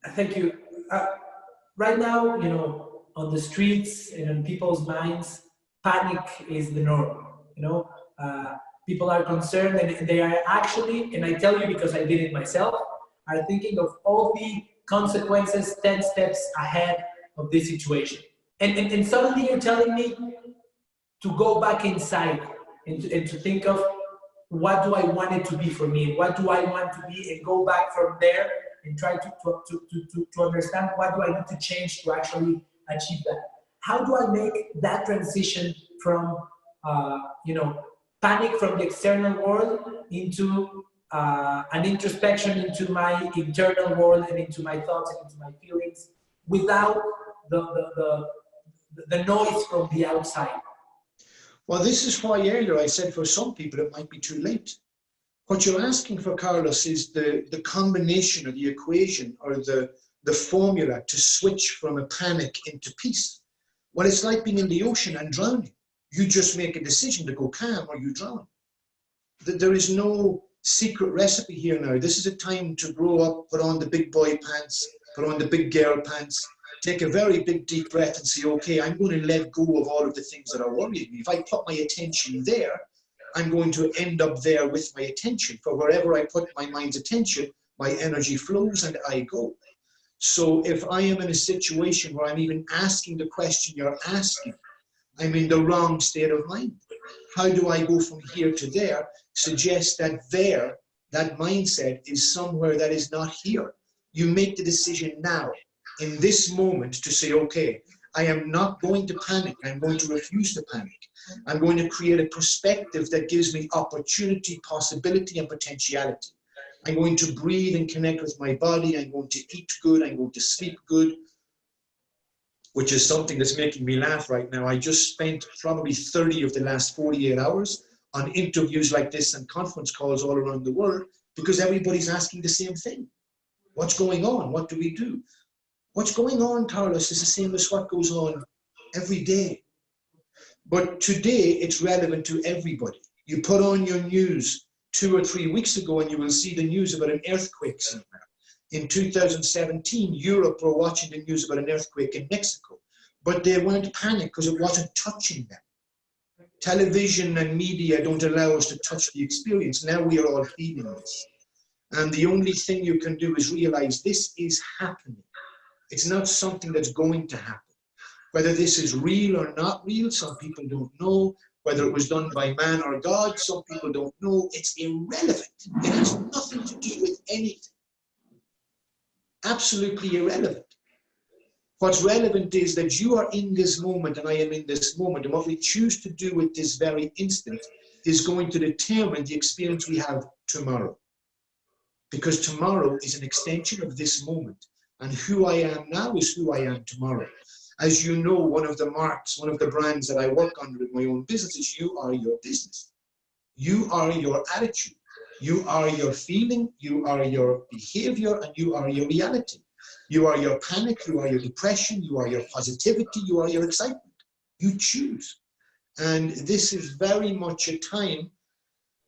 Thank you. Right now, on the streets and in people's minds, panic is the norm. People are concerned, and they are actually, and I tell you because I did it myself, are thinking of all the consequences 10 steps ahead of this situation. And suddenly you're telling me to go back inside and to think of what do I want it to be for me? What do I want to be? And go back from there and try to understand what do I need to change to actually achieve that. How do I make that transition from, panic from the external world into an introspection into my internal world and into my thoughts and into my feelings without the noise from the outside? Well, this is why earlier I said for some people it might be too late. What you're asking for, Carlos, is the combination or the equation or the formula to switch from a panic into peace. Well, it's like being in the ocean and drowning. You just make a decision to go calm or you drown. There is no secret recipe here now. This is a time to grow up, put on the big boy pants, put on the big girl pants, take a very big deep breath and say, okay, I'm going to let go of all of the things that are worrying me. If I put my attention there, I'm going to end up there with my attention. For wherever I put my mind's attention, my energy flows and I go. So if I am in a situation where I'm even asking the question you're asking, I'm in the wrong state of mind. How do I go from here to there? Suggest that there, that mindset is somewhere that is not here. You make the decision now, in this moment, to say, okay, I am not going to panic. I'm going to refuse to panic. I'm going to create a perspective that gives me opportunity, possibility, and potentiality. I'm going to breathe and connect with my body. I'm going to eat good. I'm going to sleep good, which is something that's making me laugh right now. I just spent probably 30 of the last 48 hours on interviews like this and conference calls all around the world because everybody's asking the same thing. What's going on? What do we do? What's going on, Carlos, is the same as what goes on every day. But today, it's relevant to everybody. You put on your news 2 or 3 weeks ago and you will see the news about an earthquake somewhere. In 2017, Europe were watching the news about an earthquake in Mexico, but they weren't panicked because it wasn't touching them. Television and media don't allow us to touch the experience. Now we are all feeling this. And the only thing you can do is realize this is happening. It's not something that's going to happen. Whether this is real or not real, some people don't know. Whether it was done by man or God, some people don't know. It's irrelevant. It has nothing to do with anything. Absolutely irrelevant. What's relevant is that you are in this moment and I am in this moment. And what we choose to do with this very instant is going to determine the experience we have tomorrow. Because tomorrow is an extension of this moment. And who I am now is who I am tomorrow. As you know, one of the marks, one of the brands that I work under in my own business is you are your business. You are your attitude. You are your feeling. You are your behavior. And you are your reality. You are your panic. You are your depression. You are your positivity. You are your excitement. You choose. And this is very much a time,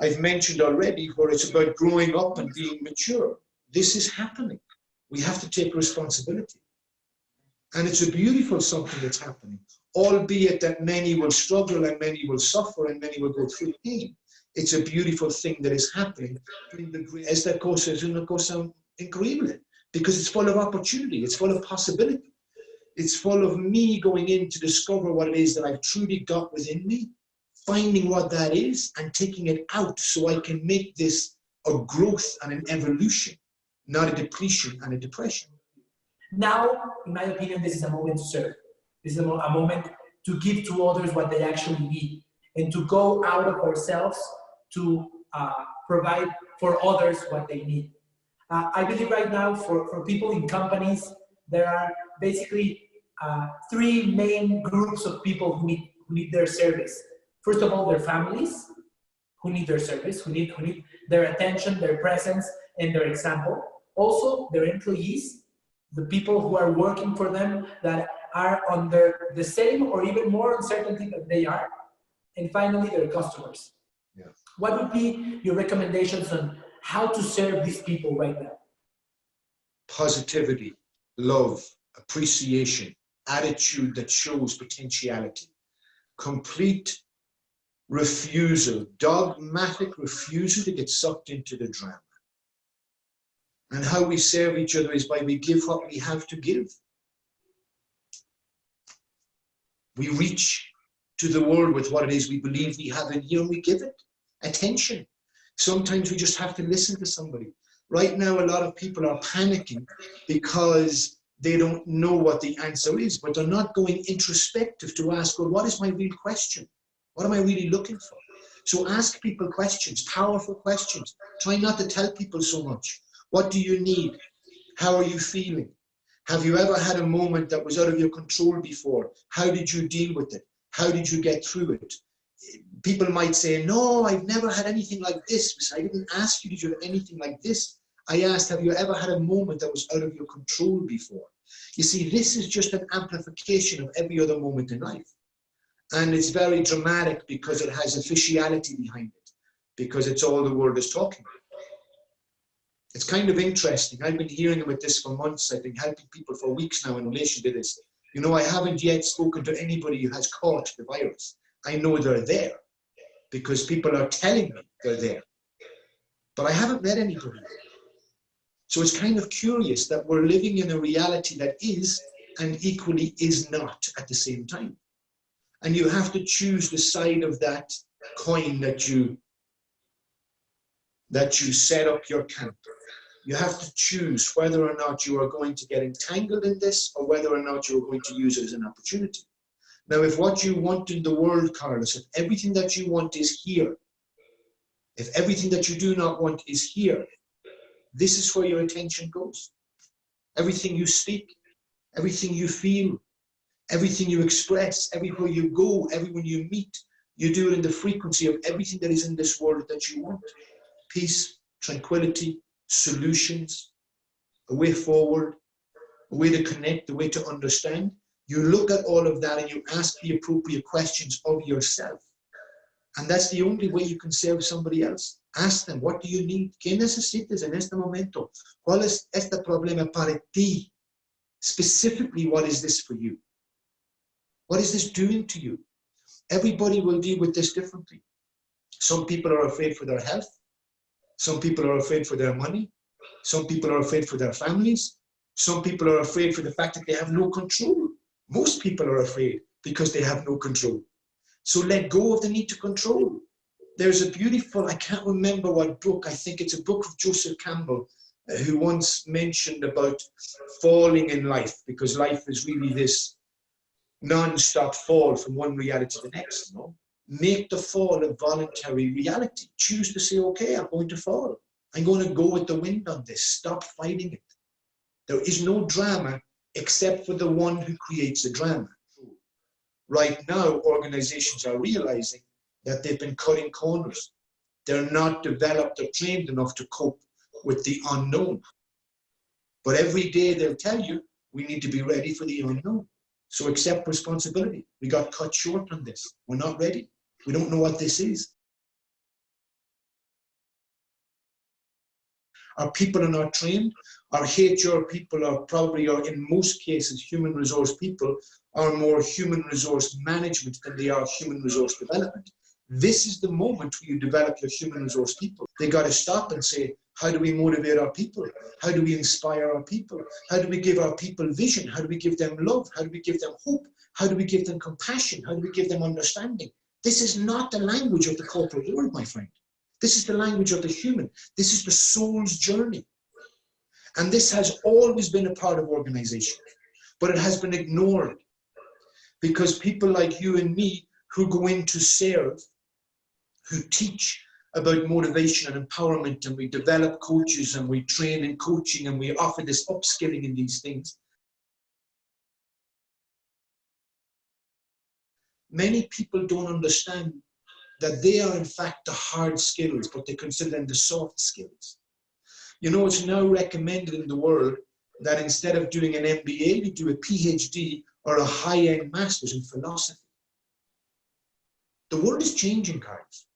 I've mentioned already, where it's about growing up and being mature. This is happening. We have to take responsibility. And it's a beautiful something that's happening, albeit that many will struggle and many will suffer and many will go through pain. It's a beautiful thing that is happening. Esta cosa es una cosa increíble because it's full of opportunity. It's full of possibility. It's full of me going in to discover what it is that I've truly got within me, finding what that is and taking it out so I can make this a growth and an evolution, not a depletion and a depression. Now, in my opinion, this is a moment to serve. This is a moment to give to others what they actually need and to go out of ourselves to provide for others what they need. I believe right now for people in companies, there are basically 3 main groups of people who need their service. First of all, their families who need their service, who need their attention, their presence, and their example. Also, their employees, the people who are working for them that are under the same or even more uncertainty that they are. And finally, their customers. Yeah. What would be your recommendations on how to serve these people right now? positivity, love, appreciation, attitude that shows potentiality, complete refusal, dogmatic refusal to get sucked into the drama. And how we serve each other is by we give what we have to give. We reach to the world with what it is we believe we have in here, and we give it attention. Sometimes we just have to listen to somebody. Right now, a lot of people are panicking because they don't know what the answer is, but they're not going introspective to ask, well, what is my real question? What am I really looking for? So ask people questions, powerful questions. Try not to tell people so much. What do you need? How are you feeling? Have you ever had a moment that was out of your control before? How did you deal with it? How did you get through it? People might say, no, I've never had anything like this. I didn't ask you, did you have anything like this? I asked, have you ever had a moment that was out of your control before? You see, this is just an amplification of every other moment in life. And it's very dramatic because it has officiality behind it, because it's all the world is talking about. It's kind of interesting. I've been hearing about this for months. I've been helping people for weeks now in relation to this. You know, I haven't yet spoken to anybody who has caught the virus. I know they're there because people are telling me they're there. But I haven't met anybody. So it's kind of curious that we're living in a reality that is and equally is not at the same time. And you have to choose the side of that coin that you set up your camp. You have to choose whether or not you are going to get entangled in this or whether or not you're going to use it as an opportunity. Now, if what you want in the world, Carlos, if everything that you want is here, if everything that you do not want is here, this is where your attention goes. Everything you speak, everything you feel, everything you express, everywhere you go, everyone you meet, you do it in the frequency of everything that is in this world that you want. Peace, tranquility, solutions, a way forward, a way to connect, a way to understand. You look at all of that and you ask the appropriate questions of yourself. And that's the only way you can serve somebody else. Ask them, what do you need? ¿Qué necesitas en este momento? ¿Cuál es este problema para ti? Specifically, what is this for you? What is this doing to you? Everybody will deal with this differently. Some people are afraid for their health. Some people are afraid for their money. Some people are afraid for their families. Some people are afraid for the fact that they have no control. Most people are afraid because they have no control. So let go of the need to control. There's a beautiful, I can't remember what book, I think it's a book of Joseph Campbell, who once mentioned about falling in life, because life is really this non-stop fall from one reality to the next. You know? Make the fall a voluntary reality. Choose to say, okay, I'm going to fall. I'm going to go with the wind on this. Stop fighting it. There is no drama except for the one who creates the drama. Right now, organizations are realizing that they've been cutting corners. They're not developed or trained enough to cope with the unknown. But every day they'll tell you, we need to be ready for the unknown. So accept responsibility. We got cut short on this. We're not ready. We don't know what this is. Our people are not trained. Our HR people are probably, or in most cases, human resource people are more human resource management than they are human resource development. This is the moment where you develop your human resource people. They got to stop and say, how do we motivate our people? How do we inspire our people? How do we give our people vision? How do we give them love? How do we give them hope? How do we give them compassion? How do we give them understanding? This is not the language of the corporate world, my friend. This is the language of the human. This is the soul's journey. And this has always been a part of organization, but it has been ignored because people like you and me who go in to serve, who teach about motivation and empowerment, and we develop coaches and we train in coaching and we offer this upskilling in these things. Many people don't understand that they are in fact the hard skills, but they consider them the soft skills. You know, it's now recommended in the world that instead of doing an MBA, you do a PhD or a high-end master's in philosophy. The world is changing, Carlos.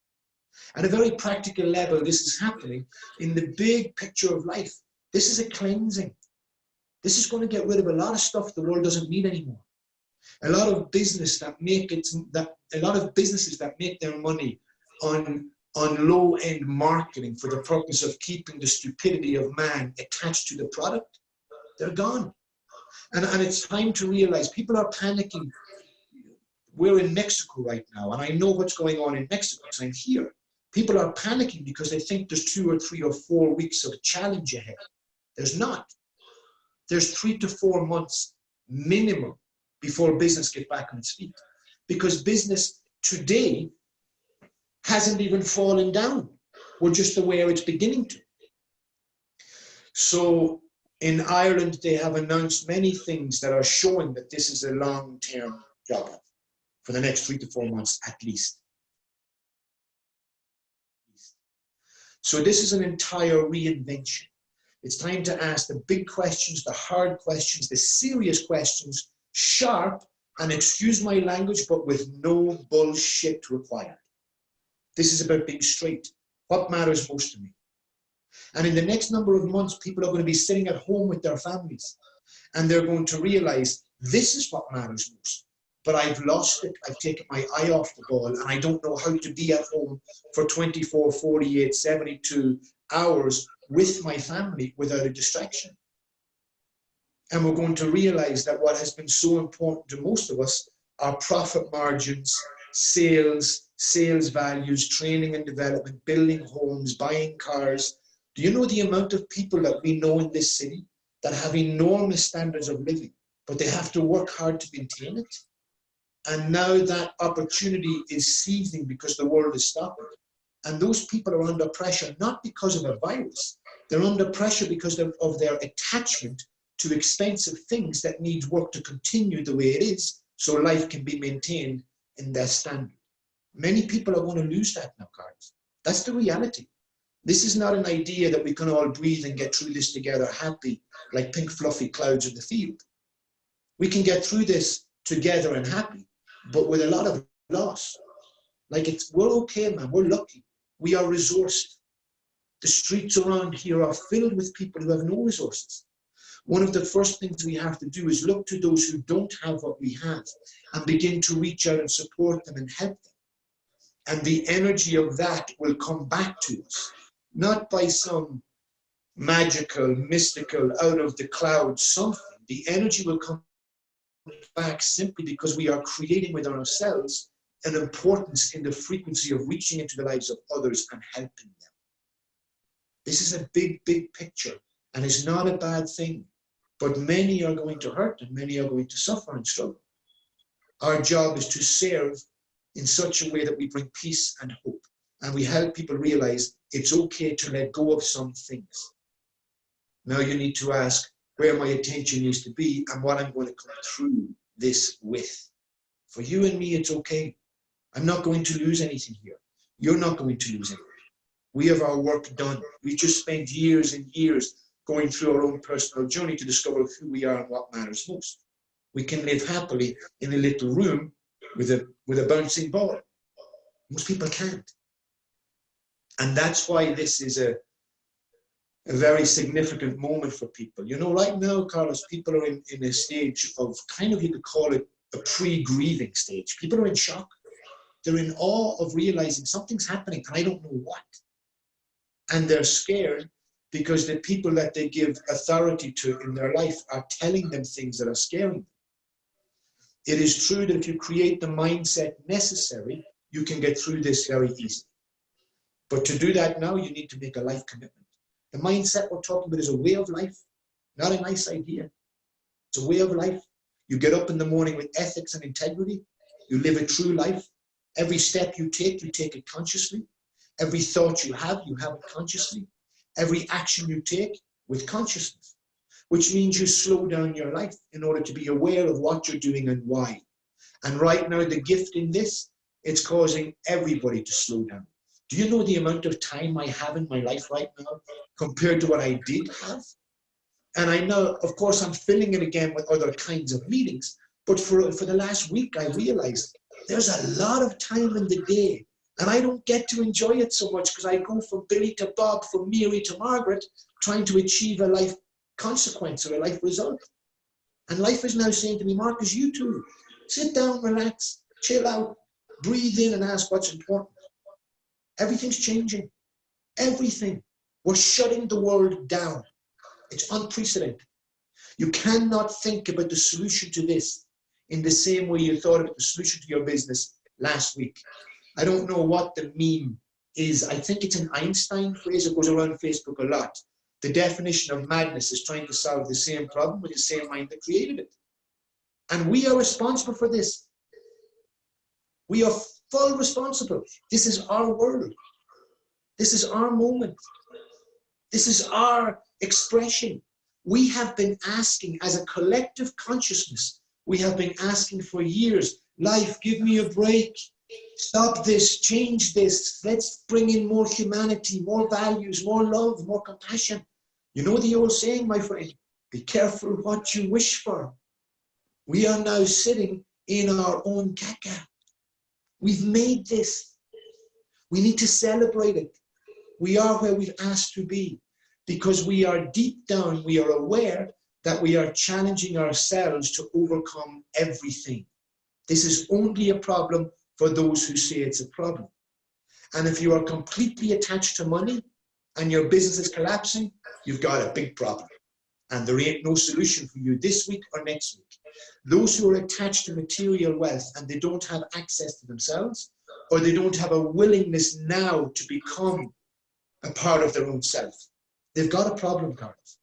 At a very practical level, this is happening in the big picture of life. This is a cleansing. This is going to get rid of a lot of stuff the world doesn't need anymore. A lot of businesses that make their money on low-end marketing for the purpose of keeping the stupidity of man attached to the product, they're gone. And it's time to realize people are panicking. We're in Mexico right now, and I know what's going on in Mexico because I'm here. People are panicking because they think there's 2 or 3 or 4 weeks of challenge ahead. There's not. There's 3 to 4 months minimum before business gets back on its feet. Because business today hasn't even fallen down. We're just aware it's beginning to. So in Ireland, they have announced many things that are showing that this is a long-term job for the next 3 to 4 months at least. So this is an entire reinvention. It's time to ask the big questions, the hard questions, the serious questions, sharp, and excuse my language, but with no bullshit required. This is about being straight. What matters most to me? And in the next number of months, people are going to be sitting at home with their families, and they're going to realize this is what matters most. But I've lost it. I've taken my eye off the ball, and I don't know how to be at home for 24, 48, 72 hours with my family without a distraction. And we're going to realize that what has been so important to most of us are profit margins, sales values, training and development, building homes, buying cars. Do you know the amount of people that we know in this city that have enormous standards of living, but they have to work hard to maintain it? And now that opportunity is seizing because the world is stopping. And those people are under pressure, not because of a virus. They're under pressure because of their attachment to expensive things that need work to continue the way it is, so life can be maintained in their standard. Many people are going to lose that now, Carlos. That's the reality. This is not an idea that we can all breathe and get through this together happy, like pink fluffy clouds in the field. We can get through this together and happy, but with a lot of loss. We're okay, man, we're lucky. We are resourced. The streets around here are filled with people who have no resources. One of the first things we have to do is look to those who don't have what we have and begin to reach out and support them and help them. And the energy of that will come back to us, not by some magical, mystical, out of the clouds something. The energy will come back simply because we are creating within ourselves an importance in the frequency of reaching into the lives of others and helping them. This is a big, big picture, and it's not a bad thing. But many are going to hurt and many are going to suffer and struggle. Our job is to serve in such a way that we bring peace and hope. And we help people realize it's okay to let go of some things. Now you need to ask where my attention needs to be and what I'm going to come through this with. For you and me, it's okay. I'm not going to lose anything here. You're not going to lose anything. We have our work done. We just spent years and years going through our own personal journey to discover who we are and what matters most. We can live happily in a little room with a bouncing ball. Most people can't. And that's why this is a very significant moment for people. You know, right now, Carlos, people are in a stage of kind of, you could call it a pre-grieving stage. People are in shock. They're in awe of realizing something's happening and I don't know what. And they're scared because the people that they give authority to in their life are telling them things that are scaring them. It is true that if you create the mindset necessary, you can get through this very easily. But to do that now, you need to make a life commitment. The mindset we're talking about is a way of life, not a nice idea. It's a way of life. You get up in the morning with ethics and integrity. You live a true life. Every step you take it consciously. Every thought you have it consciously. Every action you take with consciousness, which means you slow down your life in order to be aware of what you're doing and why. And right now, the gift in this, it's causing everybody to slow down. Do you know the amount of time I have in my life right now compared to what I did have? And I know, of course, I'm filling it again with other kinds of meetings, but for the last week, I realized there's a lot of time in the day. And I don't get to enjoy it so much because I go from Billy to Bob, from Mary to Margaret, trying to achieve a life consequence or a life result. And life is now saying to me, Marcus, you too, sit down, relax, chill out, breathe in and ask what's important. Everything's changing. Everything. We're shutting the world down. It's unprecedented. You cannot think about the solution to this in the same way you thought about the solution to your business last week. I don't know what the meme is. I think it's an Einstein phrase that goes around Facebook a lot. The definition of madness is trying to solve the same problem with the same mind that created it. And we are responsible for this. We are full responsible. This is our world. This is our moment. This is our expression. We have been asking as a collective consciousness, we have been asking for years, life, give me a break. Stop this, change this. Let's bring in more humanity, more values, more love, more compassion. You know the old saying, my friend, be careful what you wish for. We are now sitting in our own caca. We've made this. We need to celebrate it. We are where we've asked to be because we are deep down, we are aware that we are challenging ourselves to overcome everything. This is only a problem for those who say it's a problem. And if you are completely attached to money and your business is collapsing, you've got a big problem. And there ain't no solution for you this week or next week. Those who are attached to material wealth and they don't have access to themselves, or they don't have a willingness now to become a part of their own self, they've got a problem, Carlos.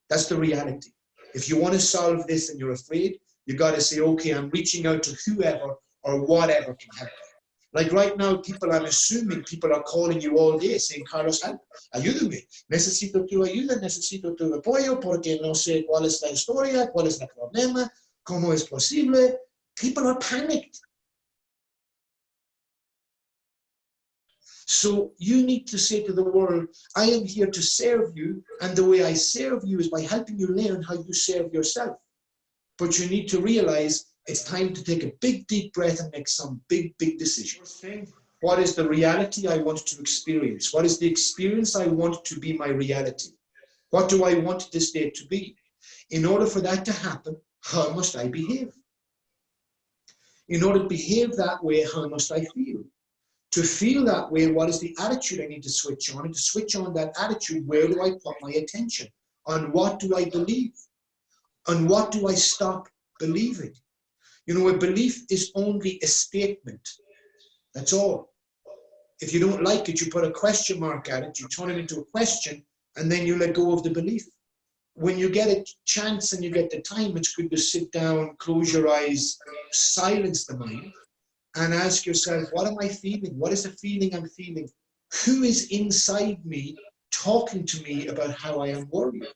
That's the reality. If you want to solve this and you're afraid, you've got to say, okay, I'm reaching out to whoever or whatever can help me. Like right now, I'm assuming people are calling you all day saying, Carlos, help, ayúdame, necesito tu ayuda, necesito tu apoyo porque no sé cuál es la historia, cuál es el problema, cómo es posible. People are panicked. So you need to say to the world, I am here to serve you, and the way I serve you is by helping you learn how you serve yourself. But you need to realize it's time to take a big, deep breath and make some big, big decisions. What is the reality I want to experience? What is the experience I want to be my reality? What do I want this day to be? In order for that to happen, how must I behave? In order to behave that way, how must I feel? To feel that way, what is the attitude I need to switch on? And to switch on that attitude, where do I put my attention? On what do I believe? On what do I stop believing? You know, a belief is only a statement. That's all. If you don't like it, you put a question mark at it, you turn it into a question, and then you let go of the belief. When you get a chance and you get the time, it's good to sit down, close your eyes, silence the mind, and ask yourself, what am I feeling? What is the feeling I'm feeling? Who is inside me talking to me about how I am worried?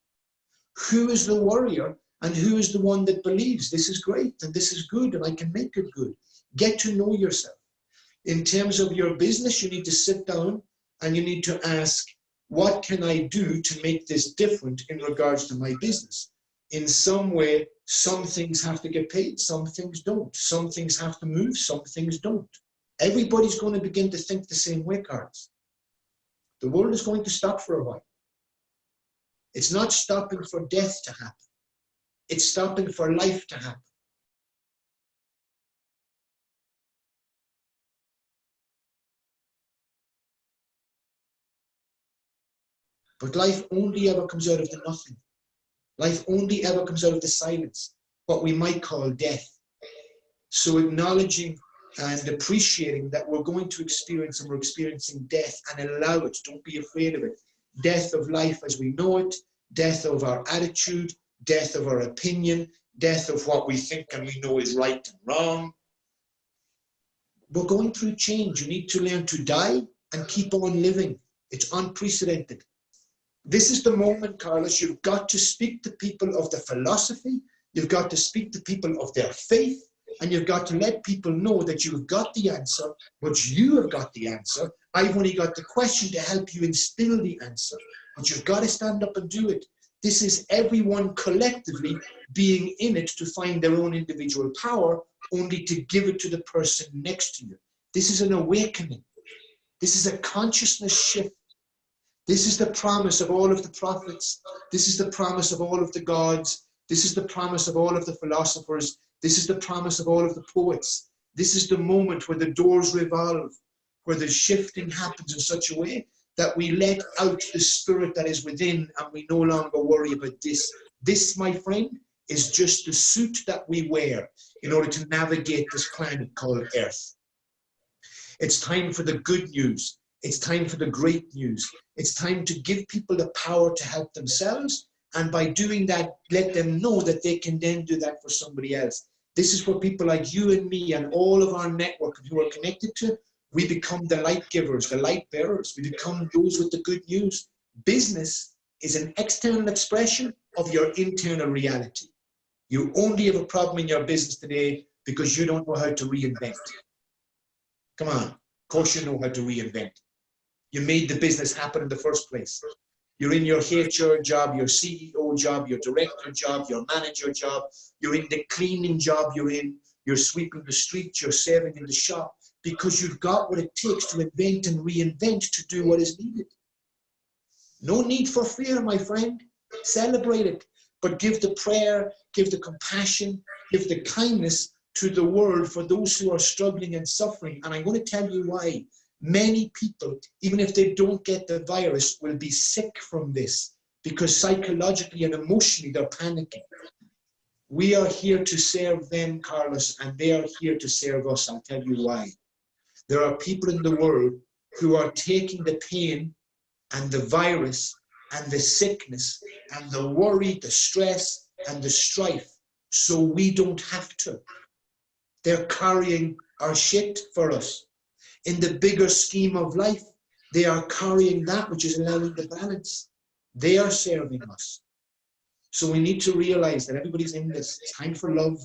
Who is the worrier and who is the one that believes this is great and this is good and I can make it good? Get to know yourself. In terms of your business, you need to sit down and you need to ask, what can I do to make this different in regards to my business? In some way, some things have to get paid, some things don't. Some things have to move, some things don't. Everybody's going to begin to think the same way, Carlos. The world is going to stop for a while. It's not stopping for death to happen. It's stopping for life to happen. But life only ever comes out of the nothing. Life only ever comes out of the silence, what we might call death. So acknowledging and appreciating that we're going to experience and we're experiencing death, and allow it, don't be afraid of it. Death of life as we know it, death of our attitude, death of our opinion, death of what we think and we know is right and wrong. We're going through change. You need to learn to die and keep on living. It's unprecedented. This is the moment, Carlos, you've got to speak to people of the philosophy, you've got to speak to people of their faith, and you've got to let people know that you've got the answer, but you have got the answer. I've only got the question to help you instill the answer, but you've got to stand up and do it. This is everyone collectively being in it to find their own individual power, only to give it to the person next to you. This is an awakening. This is a consciousness shift. This is the promise of all of the prophets. This is the promise of all of the gods. This is the promise of all of the philosophers. This is the promise of all of the poets. This is the moment where the doors revolve, where the shifting happens in such a way that we let out the spirit that is within and we no longer worry about this. This, my friend, is just the suit that we wear in order to navigate this planet called Earth. It's time for the good news. It's time for the great news. It's time to give people the power to help themselves, and by doing that, let them know that they can then do that for somebody else. This is where people like you and me and all of our network who are connected to, we become the light givers, the light bearers. We become those with the good news. Business is an external expression of your internal reality. You only have a problem in your business today because you don't know how to reinvent. Come on, of course you know how to reinvent. You made the business happen in the first place. You're in your HR job, your CEO job, your director job, your manager job. You're in the cleaning job you're sweeping the streets, you're serving in the shop, because you've got what it takes to invent and reinvent to do what is needed. No need for fear, my friend. Celebrate it, but give the prayer, give the compassion, give the kindness to the world for those who are struggling and suffering. And I'm going to tell you why. Many people, even if they don't get the virus, will be sick from this because psychologically and emotionally they're panicking. We are here to serve them, Carlos, and they are here to serve us. I'll tell you why. There are people in the world who are taking the pain and the virus and the sickness and the worry, the stress and the strife so we don't have to. They're carrying our shit for us. In the bigger scheme of life, they are carrying that which is allowing the balance. They are serving us. So we need to realize that everybody's in this. It's time for love.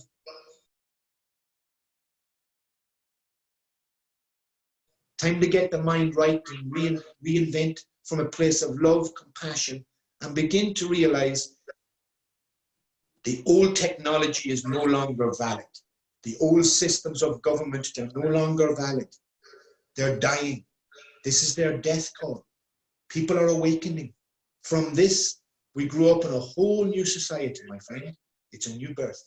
Time to get the mind right and reinvent from a place of love, compassion, and begin to realize the old technology is no longer valid. The old systems of government, they're no longer valid. They're dying. This is their death call. People are awakening. From this, we grew up in a whole new society, my friend. It's a new birth.